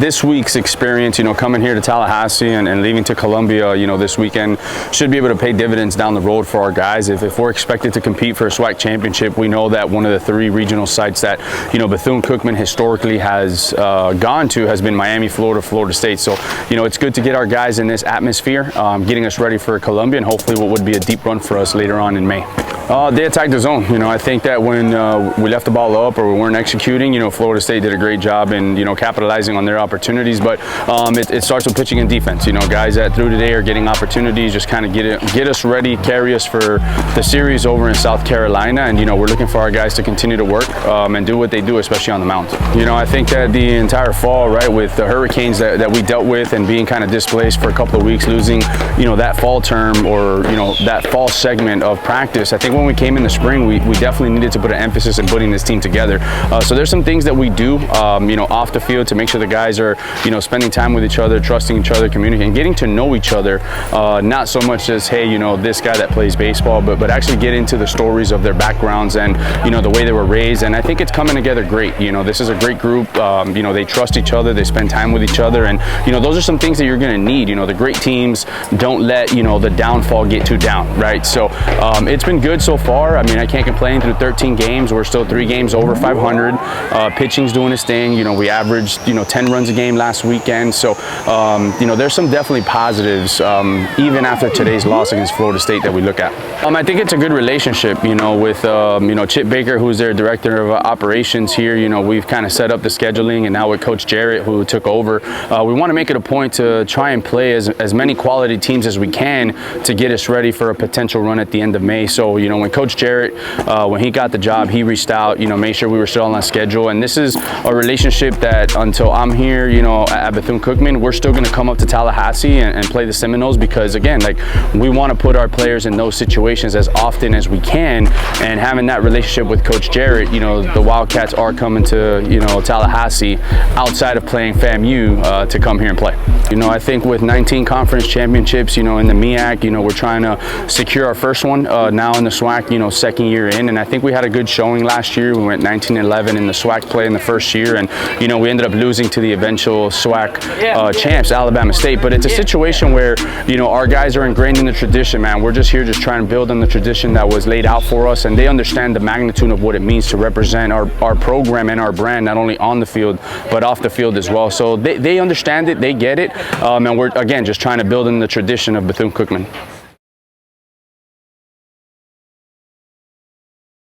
this week's experience, coming here to Tallahassee and leaving to Columbia, this weekend should be able to pay dividends down the road for our guys. If we're expected to compete for a SWAC championship, we know that one of the 3 regional sites that, Bethune Cookman historically has gone to has been Miami, Florida, Florida State. So, it's good to get our guys in this atmosphere, getting us ready for Columbia and hopefully what would be a deep run for us later on in May. They attacked the zone. I think that when we left the ball up or we weren't executing, Florida State did a great job in, capitalizing on their opportunities. But it starts with pitching and defense. Guys that through today are getting opportunities, just kind of get us ready, carry us for the series over in South Carolina. And, we're looking for our guys to continue to work and do what they do, especially on the mound. I think that the entire fall, right, with the hurricanes that we dealt with and being kind of displaced for a couple of weeks, losing, that fall term or, that fall segment of practice, I think when we came in the spring, we definitely needed to put an emphasis in putting this team together. So there's some things that we do, off the field to make sure the guys are, spending time with each other, trusting each other, communicating, getting to know each other. Not so much as, hey, this guy that plays baseball, but actually get into the stories of their backgrounds and, the way they were raised. And I think it's coming together great. This is a great group. They trust each other. They spend time with each other. And, those are some things that you're going to need. The great teams don't let, the downfall get too down, right? So it's been good so far. I mean, I can't complain through 13 games. We're still 3 games over 500. Pitching's doing its thing. We averaged, 10 runs a game last weekend. So, there's some definitely positives, even after today's loss against Florida State that we look at. I think it's a good relationship, with, Chip Baker, who's their director of operations here. We've kind of set up the scheduling, and now with Coach Jarrett, who took over, we want to make it a point to try and play as many quality teams as we can to get us ready for a potential run at the end of May. So, when Coach Jarrett, when he got the job, he reached out, made sure we were still on schedule. And this is a relationship that until I'm here, at Bethune Cookman, we're still going to come up to Tallahassee and play the Seminoles because, again, we want to put our players in those situations as often as we can. And having that relationship with Coach Jarrett, the Wildcats are coming to, Tallahassee outside of playing FAMU to come here and play. I think with 19 conference championships, in the MEAC, we're trying to secure our first one now in the SWAC, second year in. And I think we had a good showing last year. We went 19-11 in the SWAC play in the first year. And, we ended up losing to the eventual SWAC champs, Alabama State. But it's a situation where, our guys are ingrained in the tradition, man. We're just here just trying to build on the tradition that was laid out for us. And they understand the magnitude of what it means to represent our program and our brand, not only on the field, but off the field as well. So they understand it, they get it. And we're, again, just trying to build in the tradition of Bethune Cookman.